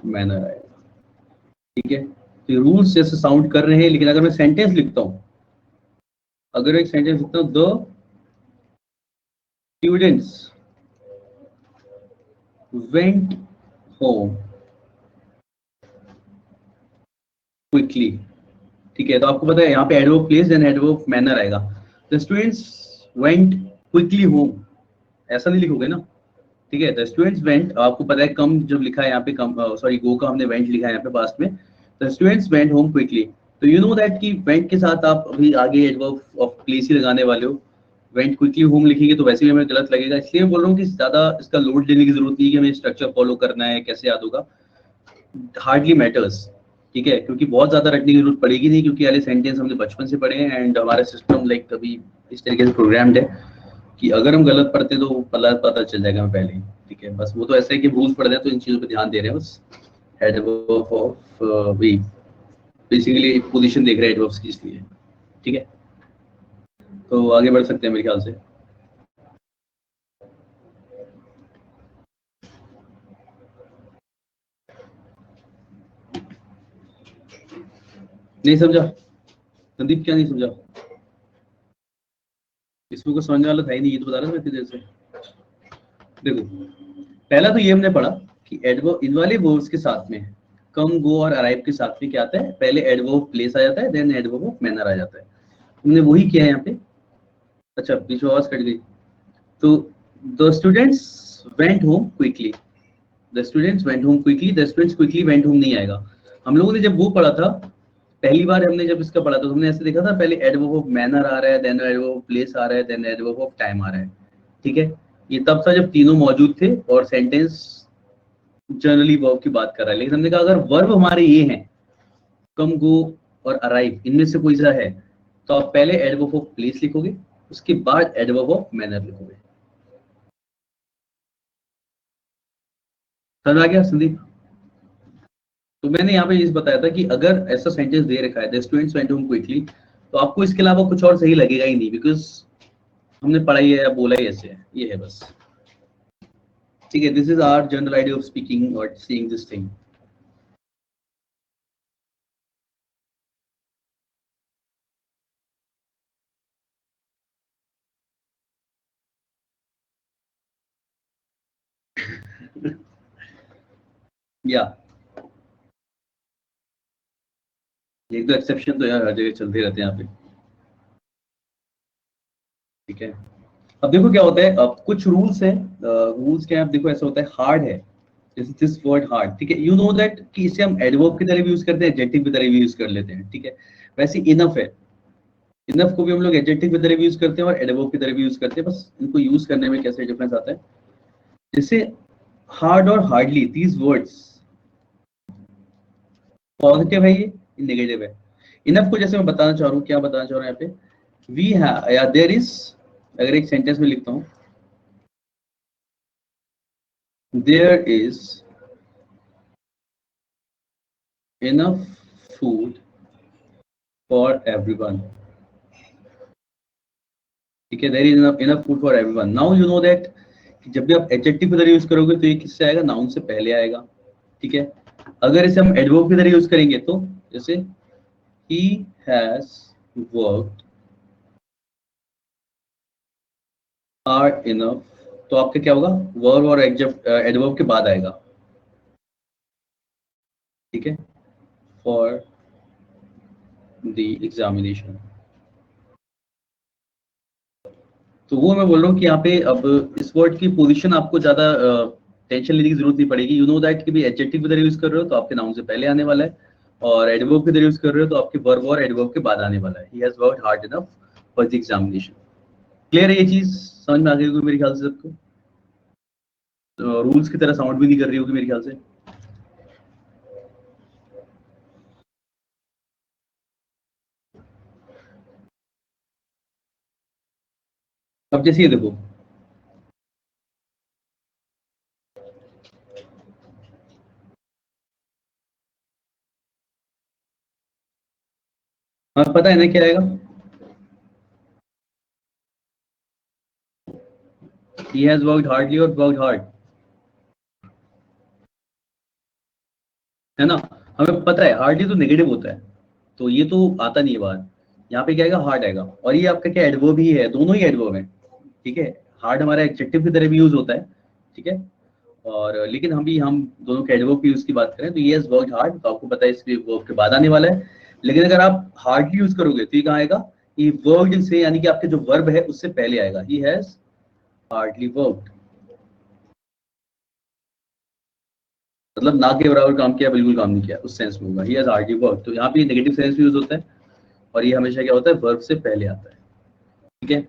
मैनर आएगा, ठीक है। तो रूल्स जैसे साउंड कर रहे हैं, लेकिन अगर मैं सेंटेंस लिखता हूं, अगर एक सेंटेंस लिखता हूं, the students went home quickly, ठीक है। तो आपको पता है यहाँ पे adverb place then adverb manner आएगा। The students went quickly home, ऐसा नहीं लिखोगे ना, ठीक है। द स्टूडेंट्स वेंट, आपको पता है कम जब लिखा है यहाँ पे, कम सॉरी गो का हमने वेंट लिखा है यहाँ पे पास्ट में, the students went home quickly. तो यू नो दैट कि वेंट के साथ आप अभी आगे एडवर्ब ऑफ प्लेस ही लगाने वाले हो। वेंट क्विकली होम लिखेंगे तो वैसे भी हमें गलत लगेगा, इसलिए मैं बोल रहा हूँ कि ज्यादा इसका लोड लेने की जरूरत नहीं है कि हमें स्ट्रक्चर फॉलो करना है, कैसे याद होगा, हार्डली मैटर्स, ठीक है, क्योंकि बहुत ज्यादा रटने की जरूरत पड़ेगी नहीं, क्योंकि वाले सेंटेंस हमने बचपन से पढ़े हैं, एंड हमारा सिस्टम लाइक कभी इस तरीके से प्रोग्राम्ड है कि अगर हम गलत पढ़ते तो पता चल जाएगा हमें पहले ही, ठीक है। बस वो तो ऐसा है कि रूल्स पढ़ रहे हैं तो इन चीजों पे ध्यान दे रहे हैं, बस adverb of we, basically position देख रहे हैं एडवर्ब्स की, इसलिए, ठीक है। तो आगे बढ़ सकते हैं मेरे ख्याल से। नहीं समझा संदीप, क्या नहीं समझा, इसमें कुछ समझने वाला था ही नहीं, ये तो बता रहा था मैं इतनी देर से। देखो पहला तो ये हमने पढ़ा कि एडवर्ब इन वाले वर्ब्स के साथ में कम, गो और अराइव के साथ में क्या आता है, पहले एडवर्ब प्लेस आ जाता है, देन एडवर्ब ऑफ मैनर आ जाता है। हमने वही किया है यहाँ पे। अच्छा बीच में आवाज कट गई। तो the students went home quickly, the students went home quickly, the students quickly went home नहीं आएगा। हम लोगों ने जब वो पढ़ा था, पहली बार हमने जब इसका पढ़ा था, तो हमने ऐसे देखा था, पहले एडवर्ब ऑफ मैनर आ रहा है, देन एडवर्ब ऑफ प्लेस आ रहा है, देन एडवर्ब ऑफ टाइम आ रहा है। ठीक है, ये तब था जब तीनों मौजूद थे और सेंटेंस जनरली वर्ब की बात कर रहा है। लेकिन हमने कहा अगर वर्ब हमारे ये हैं, कम, गो और अराइव, इनमें से कोई सा है, तो आप पहले एडवर्ब ऑफ प्लेस लिखोगे, उसके बाद एडवर्ब ऑफ मैनर लिखोगे। समझ आ गया संदीप? तो मैंने यहाँ पे ये बताया था कि अगर ऐसा सेंटेंस दे रखा है, the students went home quickly, तो आपको इसके अलावा कुछ और सही लगेगा ही नहीं, बिकॉज हमने पढ़ाई है या बोला ही ऐसे है, ये है बस। ठीक है, this is our general idea of speaking और सीइंग दिस थिंग। या एक दो एक्सेप्शन तो यार हर जगह चलते रहते हैं यहाँ पे। ठीक है, अब देखो क्या होता है, अब कुछ रूल्स हैं। रूल्स क्या है, अब देखो ऐसा होता है, हार्ड है, जैसे दिस वर्ड हार्ड। ठीक है, यू नो दैट कि इसे हम एडवर्ब की तरह भी यूज करते हैं, एडजेक्टिव की तरह भी यूज कर लेते हैं। ठीक है, वैसे इनफ है, इनफ को भी हम लोग एडजेक्टिव की तरह भी यूज करते हैं और एडवर्ब की तरह भी यूज करते हैं, बस इनको यूज करने में कैसे डिफरेंस आता है। जैसे हार्ड और हार्डली, दीज वर्ड्स पॉजिटिव है, ये नेगेटिव है। इनफ को जैसे मैं बताना चाह रहा हूँ, क्या बताना चाह रहा हूँ यहाँ पे, वी हैव या देयर इज, अगर एक सेंटेंस में लिखता हूँ, there is enough food for everyone. ठीक है, there is enough food for everyone. Now you know that जब भी आप एडजेक्टिव की तरह यूज करोगे तो ये किससे आएगा, नाउन से पहले आएगा। ठीक है, अगर इसे हम एडवर्ब की तरह यूज करेंगे तो जैसे he has worked hard enough, तो आपका क्या होगा, वर्ब और एडवर्ब के बाद आएगा। ठीक है, फॉर द एग्जामिनेशन। तो वो मैं बोल रहा हूँ कि यहाँ पे अब इस वर्ड की पोजीशन आपको ज्यादा टेंशन लेने की जरूरत नहीं पड़ेगी। यू नो दैट कि भी एडजेक्टिव की तरह यूज कर रहे हो तो आपके नाउन से पहले आने वाला है, और एडवर्ब की तरह यूज कर रहे हो तो आपके वर्ब और एडवर्ब के बाद आने वाला है। He has worked hard enough for the examination. Clear है ये चीज? समझ में आ गई होगी मेरे ख्याल से सबको। रूल्स की तरह साउंड भी नहीं कर रही होगी मेरे ख्याल से। अब जैसे ये देखो, हाँ पता है ना क्या आएगा, he has worked hardly और worked hard, है ना। हमें पता है हार्डली तो नेगेटिव होता है, तो ये तो आता नहीं है बाहर। यहाँ पे क्या आएगा, हार्ड आएगा, और ये आपका क्या एडवर्ब ही है, दोनों ही एडवर्ब है। ठीक है, हार्ड हमारा एडजेक्टिव की तरह भी यूज होता है। ठीक है, और लेकिन हम दोनों के एडवर्ब की यूज की बात करें तो ये हैज वर्कड हार्ड, तो आपको पता है इसके वर्ब के बाद आने वाला है। लेकिन अगर आप हार्डली यूज करोगे तो ये कहाँ आएगा, ये वर्ड से, यानी कि आपके जो वर्ब है उससे पहले आएगा। ही हैज हार्डली वर्कड, मतलब ना के बराबर काम किया, बिल्कुल काम नहीं किया, उस सेंस में होगा ही हैज हार्डली वर्क। तो यहाँ पे नेगेटिव सेंस भी यूज होता है, और ये हमेशा क्या होता है, वर्ब से पहले आता है। ठीक है,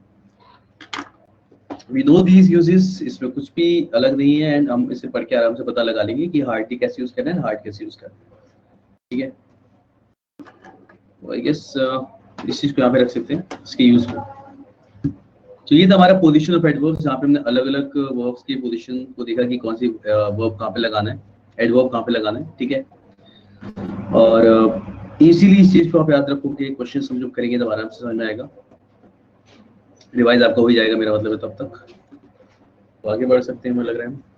वी नो दीज यूजेस, इसमें कुछ भी अलग नहीं है, एंड हम इसे पढ़ के आराम से पता लगा लेंगे कि हार्डली कैसे यूज करना है, हार्ड कैसे यूज करना है। ठीक है, तो आई गेस इस चीज को यहाँ पे रख सकते हैं, इसके यूज को। तो ये था हमारा पोजीशन ऑफ एडवर्ब्स, जहाँ पे हमने अलग अलग वर्ब्स की पोजीशन को देखा कि कौन सी वर्ब कहाँ पे लगाना है, एडवर्ब कहाँ पे लगाना है। ठीक है, और इजीली इस चीज को आप याद रखोगे, क्वेश्चन हम जब करेंगे तो आराम से समझ में आएगा, रिवाइज आपका हो ही जाएगा, मेरा मतलब है तब तक तो आगे बढ़ सकते हैं, मुझे लग रहा है।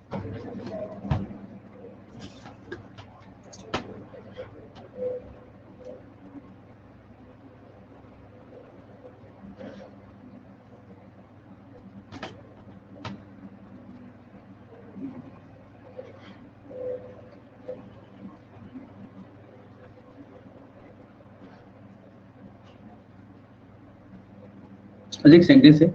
अच्छा एक सेंटेंस है,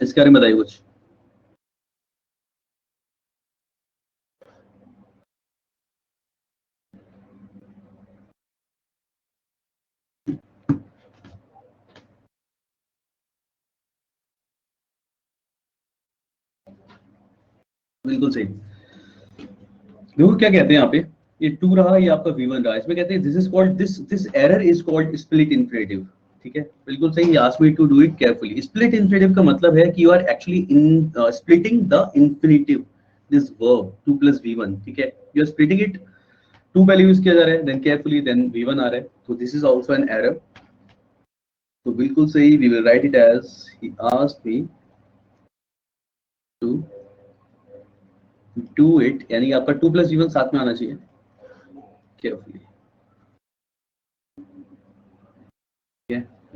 इसके बारे में बताइए कुछ। बिल्कुल सही। देखो क्या कहते हैं यहाँ पे, ये टू रहा, ये आपका V1 रहा, इसमें कहते हैं this is called this error is called split infinitive. ठीक है, बिल्कुल सही। Ask me to do it carefully. Split infinitive का मतलब है कि you are actually in splitting the infinitive this verb 2 + V1। ठीक है, you are splitting it, to पहले यूज किया जा रहा है, देन केयरफुली, देन V1 आ रहा है, तो this is also an error. तो बिल्कुल सही, we will write it as he asked me to do it, यानी आपका 2 + V1 साथ में आना चाहिए carefully.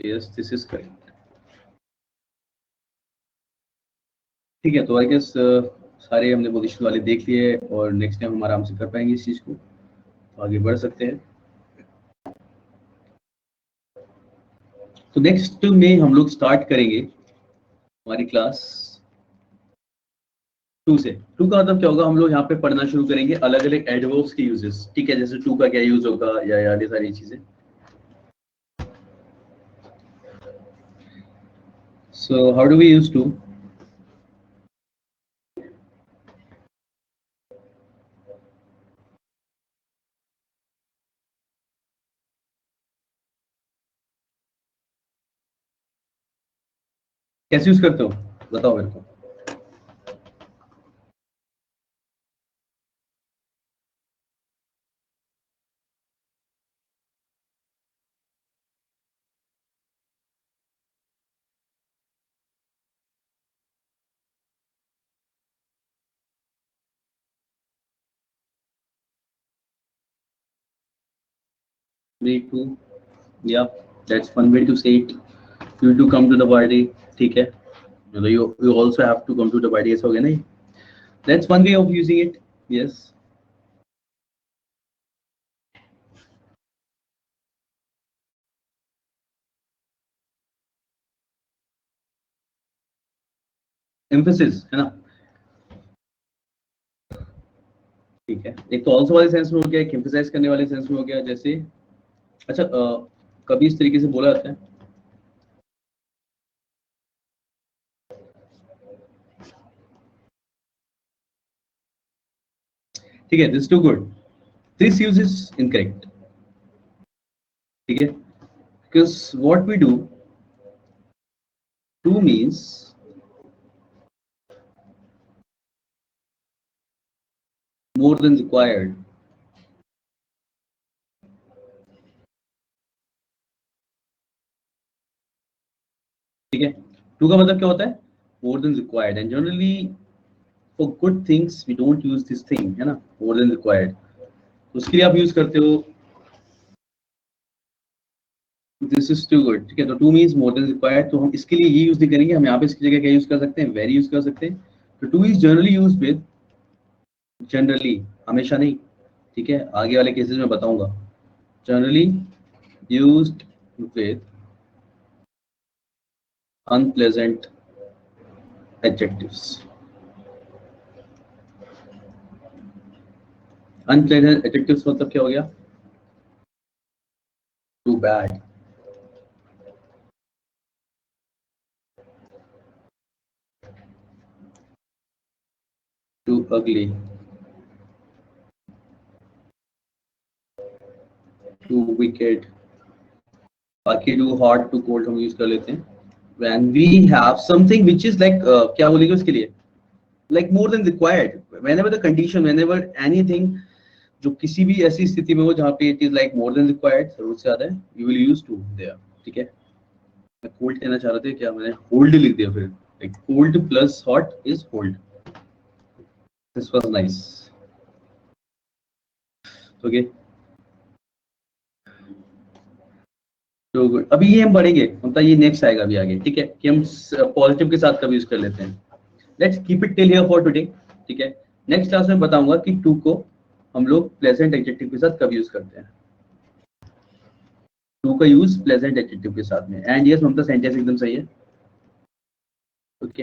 Yes, this is correct. ठीक है, तो आई गेस सारे हमने पोजीशन वाले देख लिए, और नेक्स्ट टाइम हम आराम से कर पाएंगे इस चीज को, तो आगे बढ़ सकते हैं। तो नेक्स्ट में हम लोग स्टार्ट करेंगे हमारी क्लास 2 से। 2 का मतलब क्या होगा, हम लोग यहाँ पे पढ़ना शुरू करेंगे अलग अलग एडवर्ब्स के यूजेस। ठीक है, जैसे 2 का क्या यूज होगा, या ये सारी चीजें। So how do we use too? कैसे यूज करते हो, बताओ मेरे को। Me too, yeah, that's one way to say it. You to come to the party, ठीक है, मतलब you also have to come to the party, ऐसा हो गया नहीं? That's one way of using it. Yes. Emphasis है ना, ठीक है। एक तो ऑल्सो वाले सेंस में हो गया, एक एम्फसाइज करने वाले सेंस में हो गया। जैसे अच्छा कभी इस तरीके से बोला जाता है, ठीक है, this too good, this use is incorrect. ठीक है, because what we do, too means more than required. ठीक है, टू का मतलब क्या होता है, more than required, and generally for good things we don't use this thing, है ना, मोर देन रिक्वायर्ड। तो उसके लिए आप यूज करते हो दिस इज टू गुड। ठीक है, तो to means more than required, तो हम इसके लिए ये यूज नहीं करेंगे। हम यहाँ पे इसकी जगह क्या यूज कर सकते हैं, वेरी यूज कर सकते हैं। तो two is generally use with, generally, हमेशा नहीं, ठीक है, आगे वाले केसेस में बताऊंगा। Generally used with unpleasant adjectives. Unpleasant adjectives मतलब क्या हो गया, टू बैड, टू अगली, टू विकेड। बाकी टू हॉट, टू कोल्ड हम यूज कर लेते हैं when we have something which is like क्या बोलेंगे उसके लिए, like more than required, whenever the condition, whenever anything, जो किसी भी ऐसी स्थिति में हो जहाँ पे it is like more than required, जरूरत से ज्यादा है, you will use to there। ठीक है, मैं कोल्ड कहना चाह रहा था, क्या मैंने होल्ड लिख दिया फिर, like cold plus hot is hold। this was nice। okay, तो गुड, अभी ये हम पढ़ेंगे, मतलब ये नेक्स्ट आएगा अभी आगे, ठीक है, कि हम पॉजिटिव के साथ कब यूज कर लेते हैं। Let's keep it till here for today, ठीक है। नेक्स्ट क्लास में बताऊंगा कि टू को हम लोग प्लेजेंट एडजेक्टिव के साथ कब यूज करते हैं। टू का यूज प्लेजेंट एडजेक्टिव के साथ में। एंड यस ममता, सेंटेंस एकदम सही है, ओके।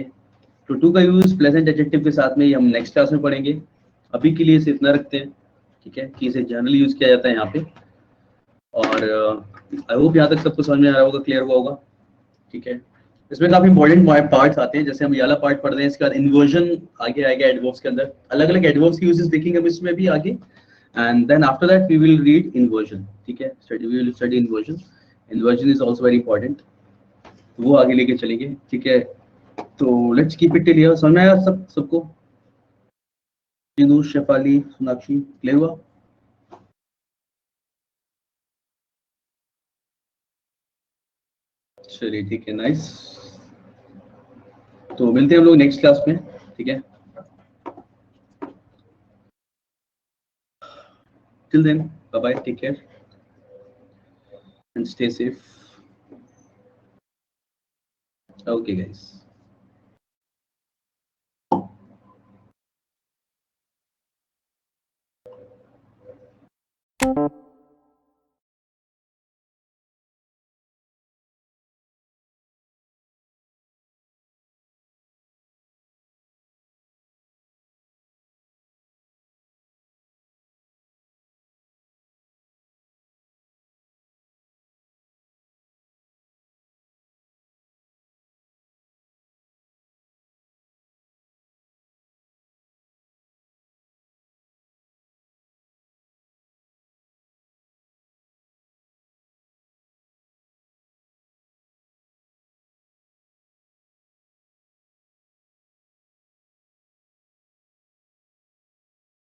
तो टू का यूज प्लेजेंट एडजेक्टिव के साथ में ये हम नेक्स्ट क्लास में पढ़ेंगे। अभी के लिए इसे इतना रखते हैं, ठीक है, कि इसे जनरली यूज किया जाता है यहाँ पे। और आई होप यहाँ तक सबको समझ में आ रहा होगा, क्लियर हुआ होगा, ठीक है। इसमें काफी इंपॉर्टेंट पार्ट्स आते हैं, जैसे हम ये वाला पार्ट पढ़ रहे हैं, इसके बाद इन्वर्जन आगे आएगा एडवर्ब्स के अंदर, अलग अलग एडवर्ब्स की यूजेस देखेंगे हम इसमें भी आगे। And then after that we will read inversion, ठीक है, we will study inversion. Inversion is also very important, वो आगे लेके चलेंगे, ठीक है। तो let's keep it till here. समझ में आया सबको? शेफाली, सोनाक्षी, क्लियर हुआ? चलिए ठीक है, नाइस। तो मिलते हैं हम लोग नेक्स्ट क्लास में, ठीक है। Till then, bye bye, take care and stay safe. Okay guys.